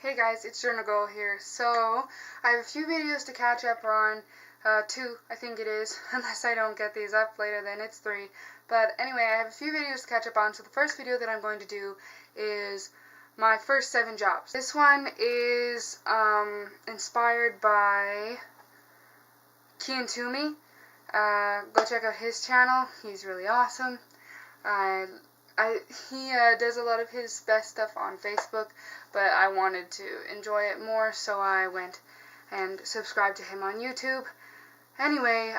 Hey guys, it's Journal Girl here. So, I have a few videos to catch up on. Two, I think it is. Unless I don't get these up later, then it's three. But anyway, I have a few videos to catch up on. So the first video that I'm going to do is my first 7 jobs. This one is inspired by Kian Toomey. Go check out his channel. He's really awesome. He does a lot of his best stuff on Facebook, but I wanted to enjoy it more, so I went and subscribed to him on YouTube. Anyway,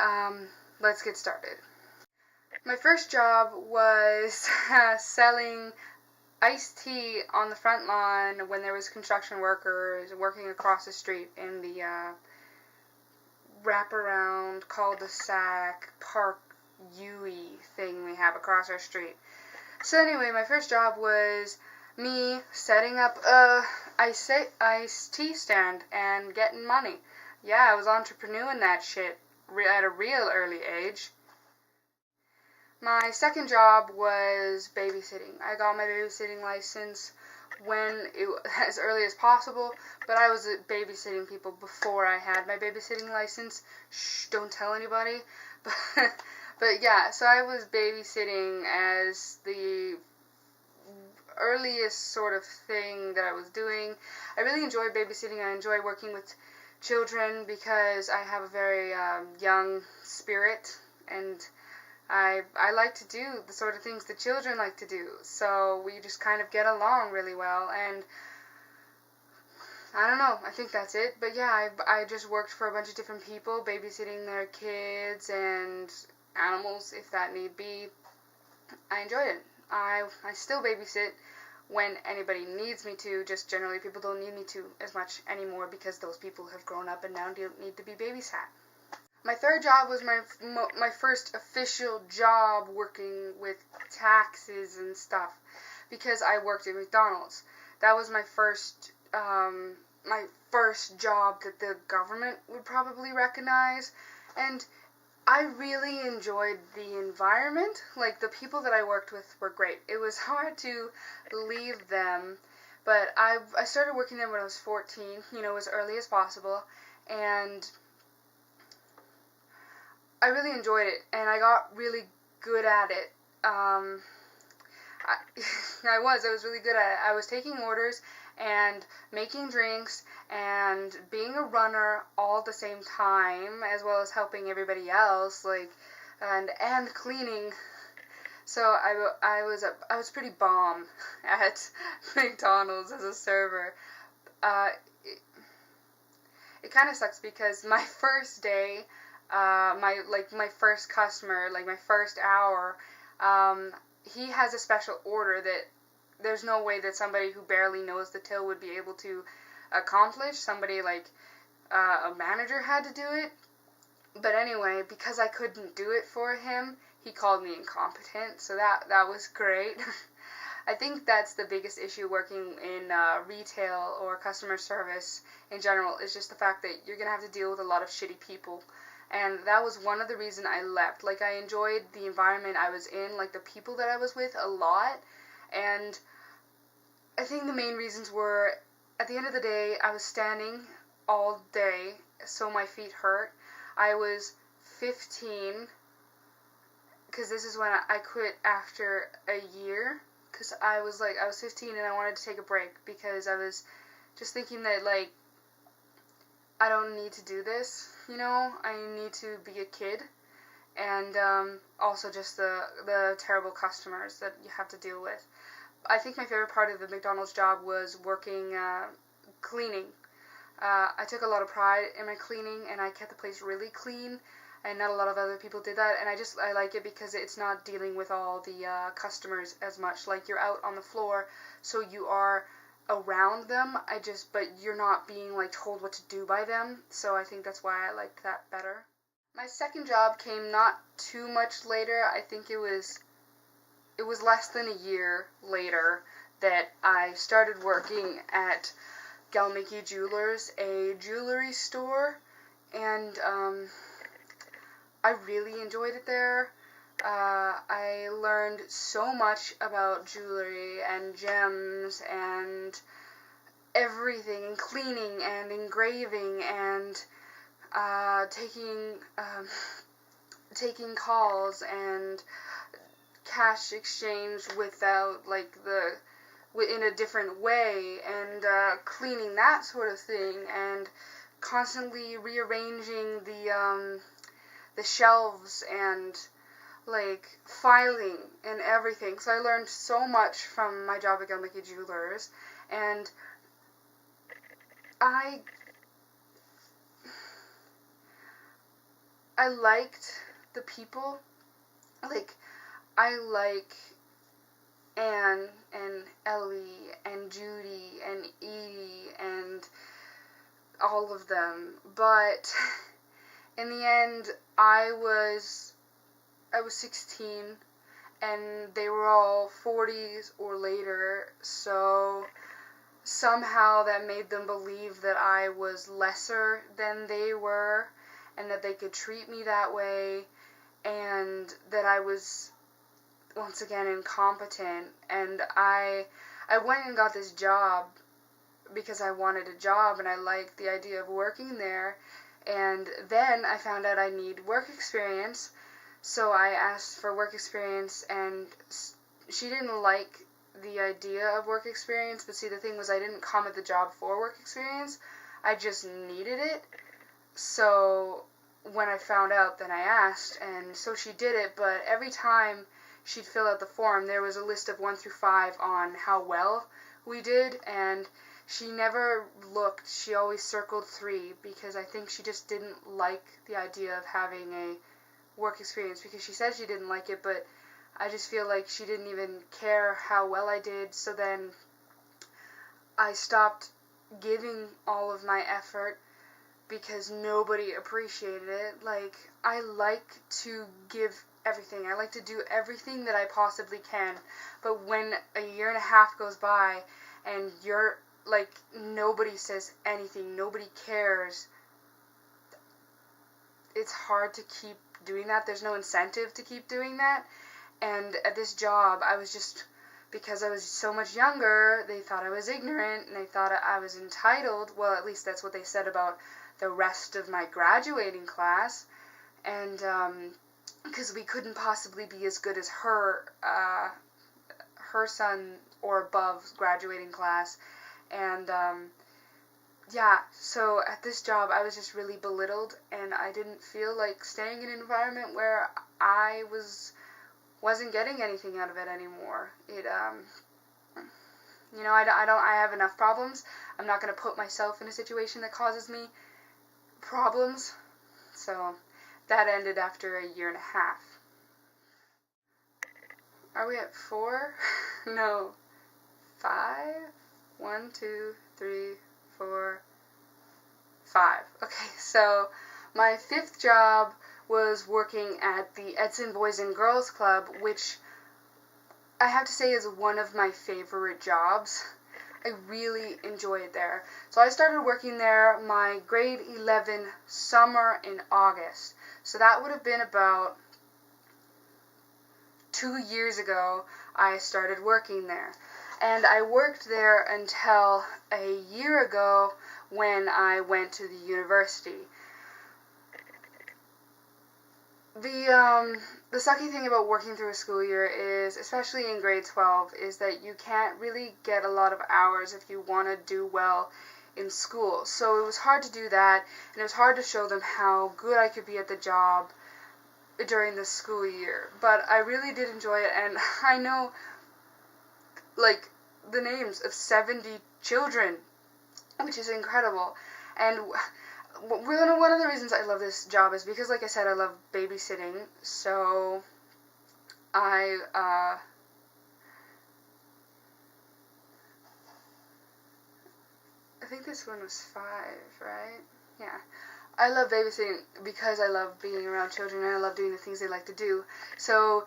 let's get started. My first job was selling iced tea on the front lawn when there was construction workers working across the street in the wraparound cul-de-sac park U-y thing we have across our street. So anyway, my first job was me setting up a iced tea stand and getting money. Yeah, I was entrepreneuring that shit at a real early age. My second job was babysitting. I got my babysitting license as early as possible, but I was babysitting people before I had my babysitting license. Shh, don't tell anybody. But yeah, so I was babysitting as the earliest sort of thing that I was doing. I really enjoy babysitting. I enjoy working with children because I have a very young spirit, and I like to do the sort of things that children like to do. So we just kind of get along really well, and I don't know, I think that's it. But yeah, I just worked for a bunch of different people, babysitting their kids and animals if that need be. I enjoyed it. I still babysit when anybody needs me to, just generally people don't need me to as much anymore because those people have grown up and now need to be babysat. My third job was my first official job working with taxes and stuff because I worked at McDonald's. That was my first job that the government would probably recognize, and I really enjoyed the environment. Like, the people that I worked with were great. It was hard to leave them, but I started working there when I was 14, as early as possible, and I really enjoyed it, and I got really good at it. I was really good at it. I was taking orders and making drinks and being a runner all at the same time, as well as helping everybody else, and cleaning. So I was pretty bomb at McDonald's as a server. It kind of sucks because my first day, my first customer, my first hour, he has a special order that there's no way that somebody who barely knows the till would be able to accomplish. Somebody a manager had to do it. But anyway, because I couldn't do it for him, he called me incompetent, so that was great. I think that's the biggest issue working in retail or customer service in general, is just the fact that you're going to have to deal with a lot of shitty people. And that was one of the reasons I left. I enjoyed the environment I was in, the people that I was with a lot. And I think the main reasons were, at the end of the day, I was standing all day, so my feet hurt. I was 15, because this is when I quit after a year, because I was 15 and I wanted to take a break, because I was just thinking that, I don't need to do this, I need to be a kid, and also just the terrible customers that you have to deal with. I think my favorite part of the McDonald's job was working cleaning. I took a lot of pride in my cleaning, and I kept the place really clean, and not a lot of other people did that, and I like it because it's not dealing with all the customers as much. You're out on the floor, so you are around them, but you're not being told what to do by them, so I think that's why I liked that better. My second job came not too much later. I think it was less than a year later that I started working at Galmicki Jewelers, a jewelry store, and I really enjoyed it there. I learned so much about jewelry and gems and everything, and cleaning and engraving and taking calls and cash exchange without like in a different way, and cleaning that sort of thing, and constantly rearranging the shelves and like filing and everything. So I learned so much from my job at Gilmicky Jewelers, and I liked the people. Like, I like Anne and Ellie and Judy and Edie and all of them, but in the end, I was 16, and they were all 40s or later, so somehow that made them believe that I was lesser than they were, and that they could treat me that way, and that I was, once again, incompetent. And I went and got this job because I wanted a job, and I liked the idea of working there, and then I found out I need work experience, so I asked for work experience, and she didn't like the idea of work experience, but see, the thing was, I didn't come at the job for work experience, I just needed it. So when I found out, then I asked, and so she did it, but every time she'd fill out the form, there was a list of 1 through 5 on how well we did, and she never looked. She always circled 3, because I think she just didn't like the idea of having a work experience, because she said she didn't like it, but I just feel like she didn't even care how well I did. So then I stopped giving all of my effort because nobody appreciated it. Like, I like to give everything. I like to do everything that I possibly can, but when a year and a half goes by and you're like, nobody says anything, nobody cares, it's hard to keep doing that. There's no incentive to keep doing that. And at this job, I was just, because I was so much younger, they thought I was ignorant, and they thought I was entitled. Well, at least that's what they said about the rest of my graduating class. And because we couldn't possibly be as good as her son or above graduating class. And yeah, so at this job, I was just really belittled, and I didn't feel like staying in an environment where I wasn't getting anything out of it anymore. I have enough problems. I'm not going to put myself in a situation that causes me problems. So that ended after a year and a half. Are we at 4? No. 5? 1, 2, 3, 4, 5. Okay, so my 5th job was working at the Edson Boys and Girls Club, which I have to say is one of my favorite jobs. I really enjoy it there. So I started working there my grade 11 summer in August. So that would have been about 2 years ago I started working there. And I worked there until a year ago when I went to the university. The sucky thing about working through a school year is, especially in grade 12, is that you can't really get a lot of hours if you want to do well in school. So it was hard to do that, and it was hard to show them how good I could be at the job during the school year. But I really did enjoy it, and I know, like, the names of 70 children, which is incredible. And one of the reasons I love this job is because, like I said, I love babysitting. So I think this one was 5, right? Yeah. I love babysitting because I love being around children, and I love doing the things they like to do. So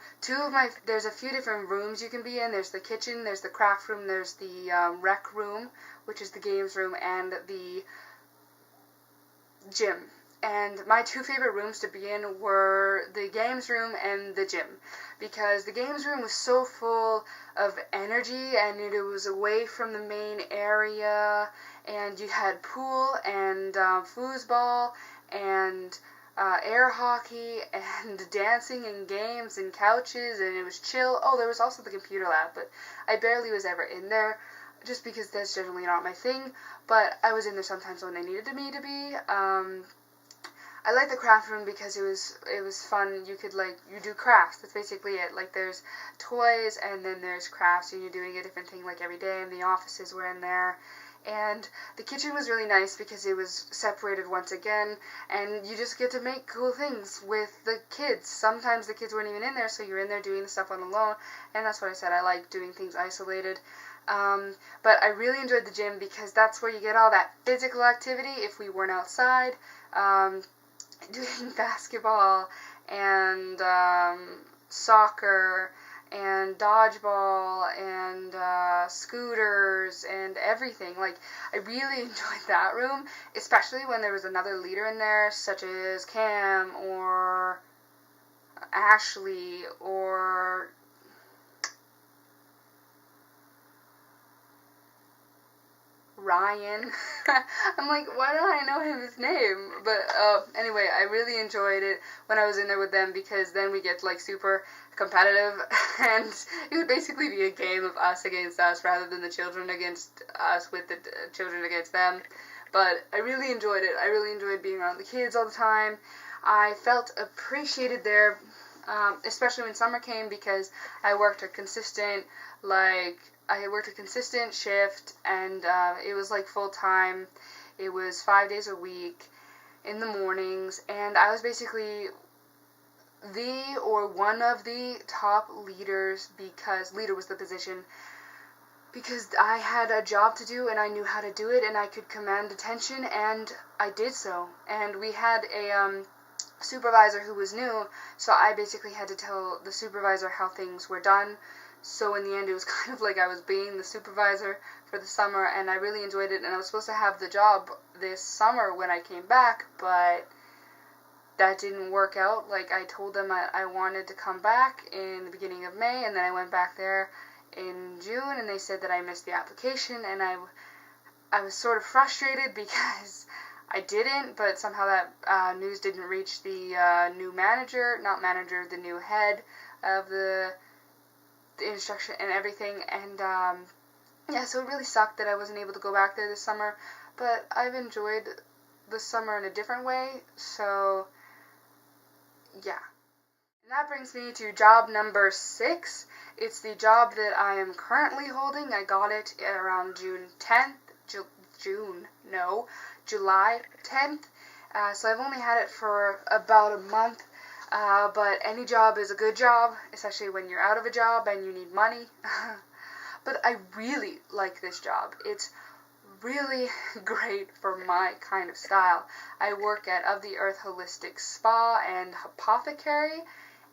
there's a few different rooms you can be in. There's the kitchen, there's the craft room, there's the rec room, which is the games room, and the gym. And my two favorite rooms to be in were the games room and the gym, because the games room was so full of energy, and it was away from the main area, and you had pool and foosball and air hockey and dancing and games and couches, and it was chill. Oh, there was also the computer lab, but I barely was ever in there, just because that's generally not my thing, but I was in there sometimes when they needed me to be. I like the craft room because it was fun. You could, like, you do crafts. That's basically it. Like, there's toys, and then there's crafts, and you're doing a different thing, like, every day, and the offices were in there. And the kitchen was really nice because it was separated once again, and you just get to make cool things with the kids. Sometimes the kids weren't even in there, so you're in there doing the stuff on alone, and that's what I said. I like doing things isolated. But I really enjoyed the gym because that's where you get all that physical activity if we weren't outside. Doing basketball and soccer and dodgeball and scooters and everything. Like, I really enjoyed that room, especially when there was another leader in there, such as Cam or Ashley or Ryan. I'm like, why don't I know his name? But anyway, I really enjoyed it when I was in there with them, because then we get, like, super competitive, and it would basically be a game of us against us rather than the children against us with the children against them. But I really enjoyed it. I really enjoyed being around the kids all the time. I felt appreciated there, especially when summer came, because I worked a consistent shift, and it was like full time. It was 5 days a week in the mornings, and I was basically one of the top leaders, because leader was the position, because I had a job to do and I knew how to do it and I could command attention, and I did so. And we had a supervisor who was new, so I basically had to tell the supervisor how things were done. So in the end, it was kind of like I was being the supervisor for the summer, and I really enjoyed it. And I was supposed to have the job this summer when I came back, but that didn't work out. Like, I told them I wanted to come back in the beginning of May, and then I went back there in June, and they said that I missed the application, and I was sort of frustrated because I didn't, but somehow that news didn't reach the new manager, the new head of the instruction and everything, and yeah, so it really sucked that I wasn't able to go back there this summer, but I've enjoyed the summer in a different way, so yeah. And that brings me to job number 6. It's the job that I am currently holding. I got it around July 10th, so I've only had it for about a month. But any job is a good job, especially when you're out of a job and you need money. But I really like this job. It's really great for my kind of style. I work at Of the Earth Holistic Spa and Apothecary,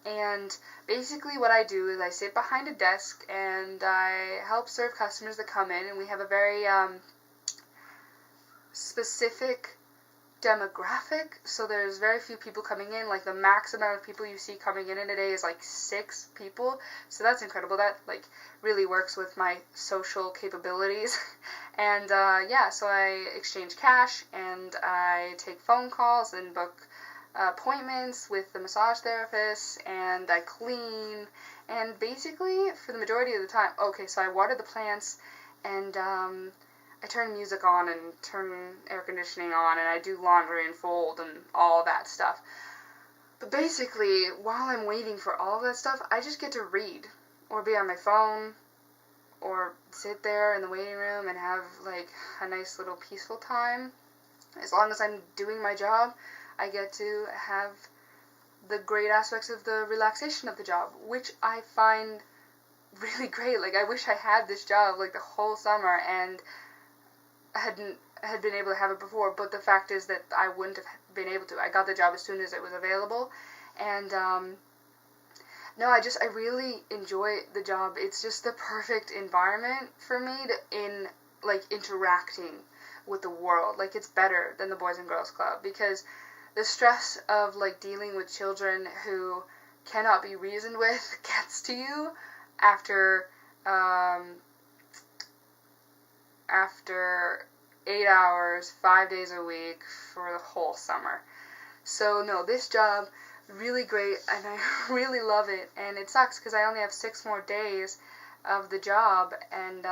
and basically what I do is I sit behind a desk and I help serve customers that come in, and we have a very specific demographic, so there's very few people coming in. Like, the max amount of people you see coming in a day is like 6 people, so that's incredible. That, like, really works with my social capabilities. And yeah, so I exchange cash, and I take phone calls and book appointments with the massage therapists, and I clean, and basically for the majority of the time, okay, so I water the plants, and I turn music on and turn air conditioning on, and I do laundry and fold and all that stuff. But basically, while I'm waiting for all that stuff, I just get to read, or be on my phone, or sit there in the waiting room and have, like, a nice little peaceful time. As long as I'm doing my job, I get to have the great aspects of the relaxation of the job, which I find really great. Like, I wish I had this job, like, the whole summer, and had been able to have it before, but the fact is that I wouldn't have been able to. I got the job as soon as it was available, and no, I really enjoy the job. It's just the perfect environment for me in like interacting with the world. Like, it's better than the Boys and Girls Club, because the stress of like dealing with children who cannot be reasoned with gets to you after after 8 hours, 5 days a week for the whole summer. So no, this job, really great, and I really love it, and it sucks because I only have 6 more days of the job, and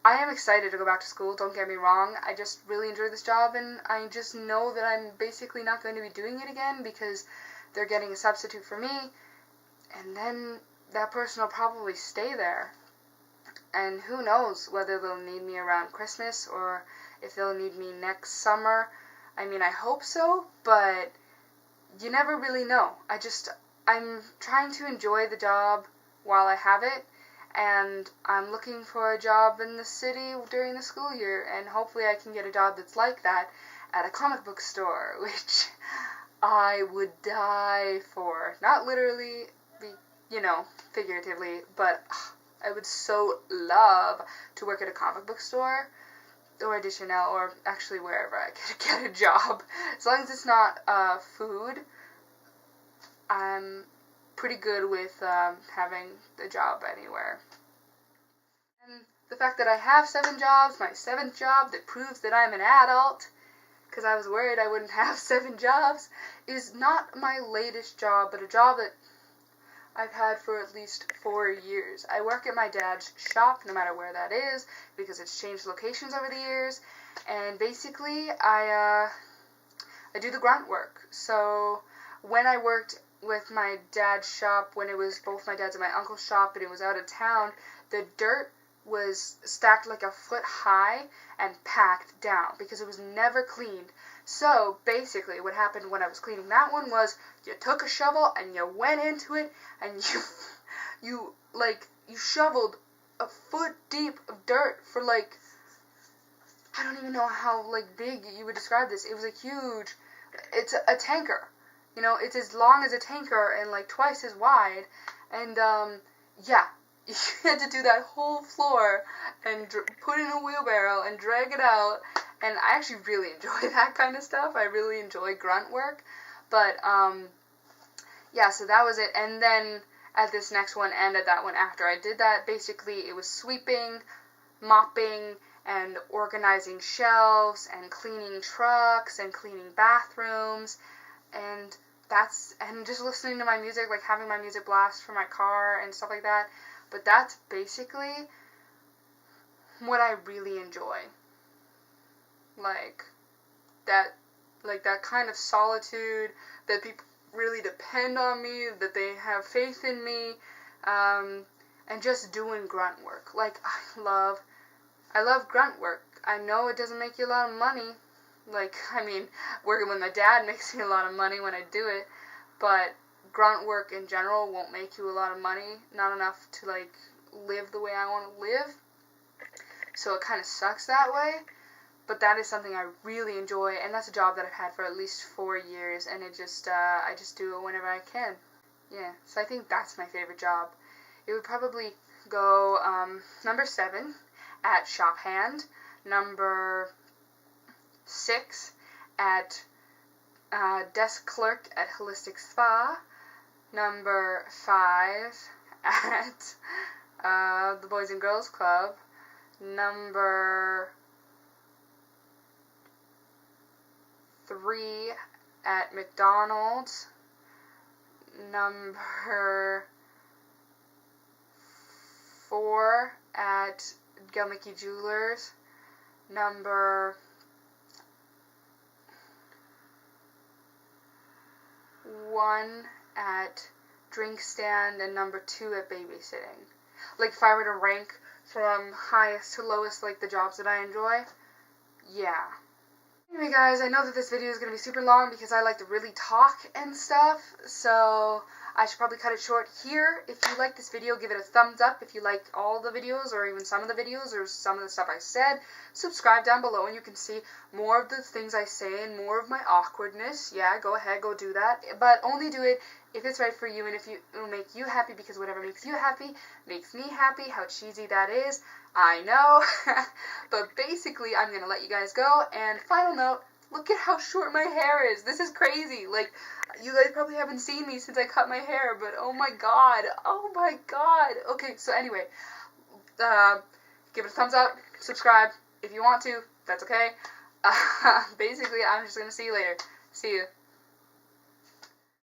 I am excited to go back to school, don't get me wrong. I just really enjoy this job, and I just know that I'm basically not going to be doing it again because they're getting a substitute for me, and then that person will probably stay there. And who knows whether they'll need me around Christmas or if they'll need me next summer. I mean, I hope so, but you never really know. I'm trying to enjoy the job while I have it, and I'm looking for a job in the city during the school year, and hopefully I can get a job that's like that at a comic book store, which I would die for. Not literally, figuratively, but I would so love to work at a comic book store or at Chanel or actually wherever I could get a job. As long as it's not food, I'm pretty good with having the job anywhere. And the fact that I have 7 jobs, my 7th job that proves that I'm an adult, because I was worried I wouldn't have 7 jobs, is not my latest job, but a job that I've had for at least 4 years. I work at my dad's shop, no matter where that is, because it's changed locations over the years, and basically I do the grunt work. So when I worked with my dad's shop, when it was both my dad's and my uncle's shop, and it was out of town, the dirt was stacked like a foot high and packed down because it was never cleaned. So basically what happened when I was cleaning that one was you took a shovel and you went into it and you shoveled a foot deep of dirt for I don't even know how big you would describe this. It was it's a tanker. It's as long as a tanker and twice as wide, and you had to do that whole floor and put it in a wheelbarrow and drag it out, and I actually really enjoy that kind of stuff. I really enjoy grunt work, but so that was it. And then at this next one and at that one after I did that, basically it was sweeping, mopping, and organizing shelves, and cleaning trucks, and cleaning bathrooms, and just listening to my music, having my music blast for my car and stuff like that. But that's basically what I really enjoy. That kind of solitude, that people really depend on me, that they have faith in me, and just doing grunt work. I love grunt work. I know it doesn't make you a lot of money. Working with my dad makes me a lot of money when I do it, but grunt work in general won't make you a lot of money, not enough to live the way I want to live, so it kind of sucks that way, but that is something I really enjoy, and that's a job that I've had for at least 4 years, and I just do it whenever I can. Yeah, so I think that's my favorite job. It would probably go number 7 at shop hand, number 6 at desk clerk at Holistic Spa, number 5 at the Boys and Girls Club, number 3 at McDonald's, number 4 at Gelmicky Jewelers, number 1 at drink stand, and number 2 at babysitting. If I were to rank from highest to lowest, the jobs that I enjoy, yeah. Anyway guys, I know that this video is going to be super long because I like to really talk and stuff, so I should probably cut it short here. If you like this video, give it a thumbs up. If you like all the videos, or even some of the videos, or some of the stuff I said, subscribe down below and you can see more of the things I say and more of my awkwardness. Yeah, go ahead, go do that. But only do it if it's right for you and if it will make you happy, because whatever makes you happy makes me happy. How cheesy that is, I know. But basically, I'm going to let you guys go. And final note, Look at how short my hair is. This is crazy. Like, you guys probably haven't seen me since I cut my hair, but oh my god. Oh my god. Okay, so anyway, give it a thumbs up, subscribe if you want to. That's okay. Basically, I'm just gonna see you later. See you.